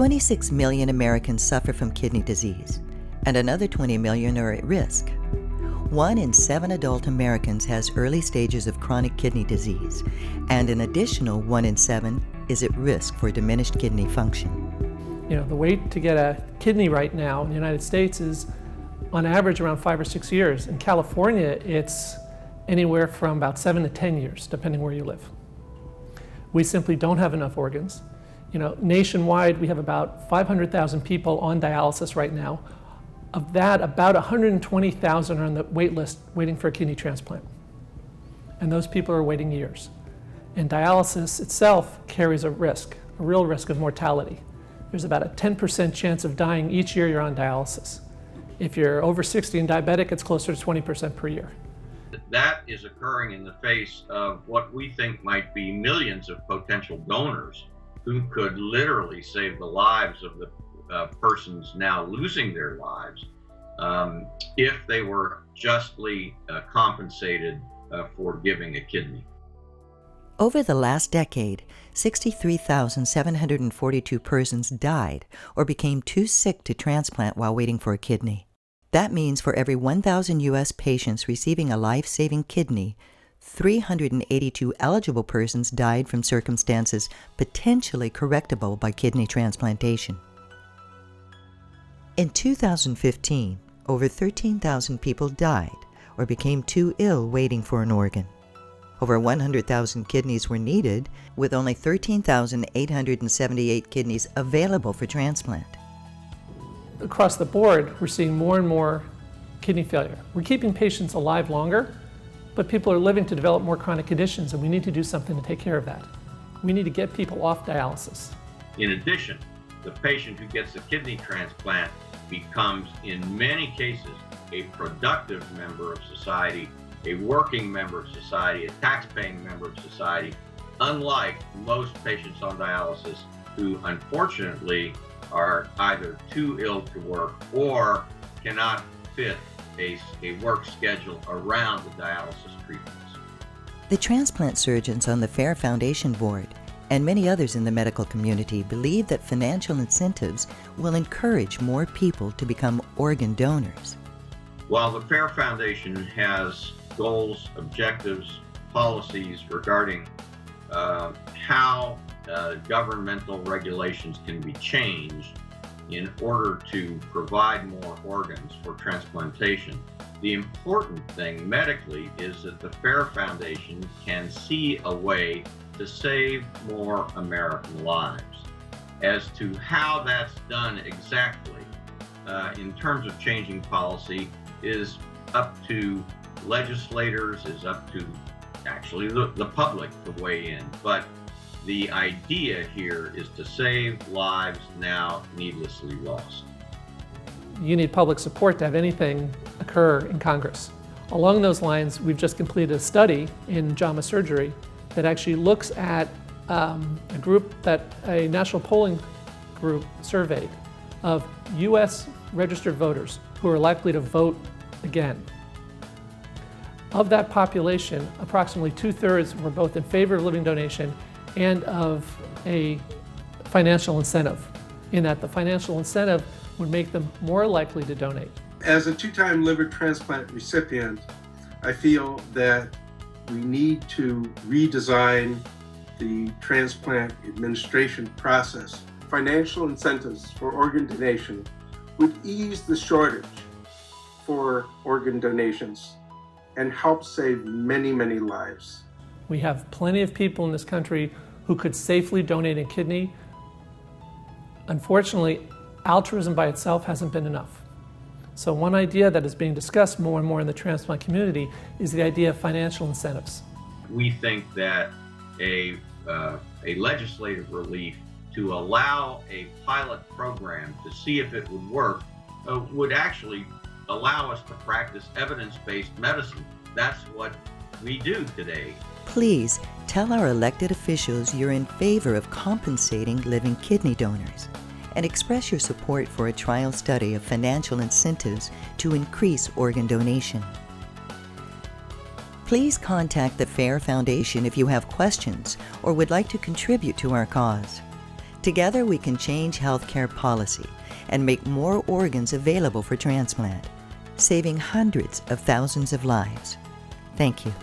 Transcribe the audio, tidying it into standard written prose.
26 million Americans suffer from kidney disease, and another 20 million are at risk. 1 in 7 adult Americans has early stages of chronic kidney disease, and an additional 1 in 7 is at risk for diminished kidney function. The wait to get a kidney right now in the United States is on average around 5 or 6 years. In California, it's anywhere from about 7 to 10 years, depending where you live. We simply don't have enough organs. Nationwide, we have about 500,000 people on dialysis right now. Of that, about 120,000 are on the wait list waiting for a kidney transplant. And those people are waiting years. And dialysis itself carries a risk, a real risk of mortality. There's about a 10% chance of dying each year you're on dialysis. If you're over 60 and diabetic, it's closer to 20% per year. That is occurring in the face of what we think might be millions of potential donors who could literally save the lives of the persons now losing their lives if they were justly compensated for giving a kidney. Over the last decade, 63,742 persons died or became too sick to transplant while waiting for a kidney. That means for every 1,000 U.S. patients receiving a life-saving kidney, 382 eligible persons died from circumstances potentially correctable by kidney transplantation. In 2015, over 13,000 people died or became too ill waiting for an organ. Over 100,000 kidneys were needed, with only 13,878 kidneys available for transplant. Across the board, we're seeing more and more kidney failure. We're keeping patients alive longer, but people are living to develop more chronic conditions, and we need to do something to take care of that. We need to get people off dialysis. In addition, the patient who gets a kidney transplant becomes, in many cases, a productive member of society, a working member of society, a tax-paying member of society, unlike most patients on dialysis who unfortunately are either too ill to work or cannot fit a work schedule around the dialysis treatments. The transplant surgeons on the FAIR Foundation board and many others in the medical community believe that financial incentives will encourage more people to become organ donors. While the FAIR Foundation has goals, objectives, policies regarding how governmental regulations can be changed in order to provide more organs for transplantation, the important thing medically is that the FAIR Foundation can see a way to save more American lives. As to how that's done exactly, in terms of changing policy, is up to legislators, is up to actually the public to weigh in. But the idea here is to save lives now needlessly lost. You need public support to have anything occur in Congress. Along those lines, we've just completed a study in JAMA Surgery that actually looks at a group that a national polling group surveyed of U.S. registered voters who are likely to vote again. Of that population, approximately 2/3 were both in favor of living donation and of a financial incentive, in that the financial incentive would make them more likely to donate. As a 2-time liver transplant recipient, I feel that we need to redesign the transplant administration process. Financial incentives for organ donation would ease the shortage for organ donations and help save many, many lives. We have plenty of people in this country who could safely donate a kidney. Unfortunately, altruism by itself hasn't been enough. So one idea that is being discussed more and more in the transplant community is the idea of financial incentives. We think that a legislative relief to allow a pilot program to see if it would work would actually allow us to practice evidence-based medicine. That's what we do today. Please tell our elected officials you're in favor of compensating living kidney donors, and express your support for a trial study of financial incentives to increase organ donation. Please contact the FAIR Foundation if you have questions or would like to contribute to our cause. Together we can change healthcare policy and make more organs available for transplant, saving hundreds of thousands of lives. Thank you.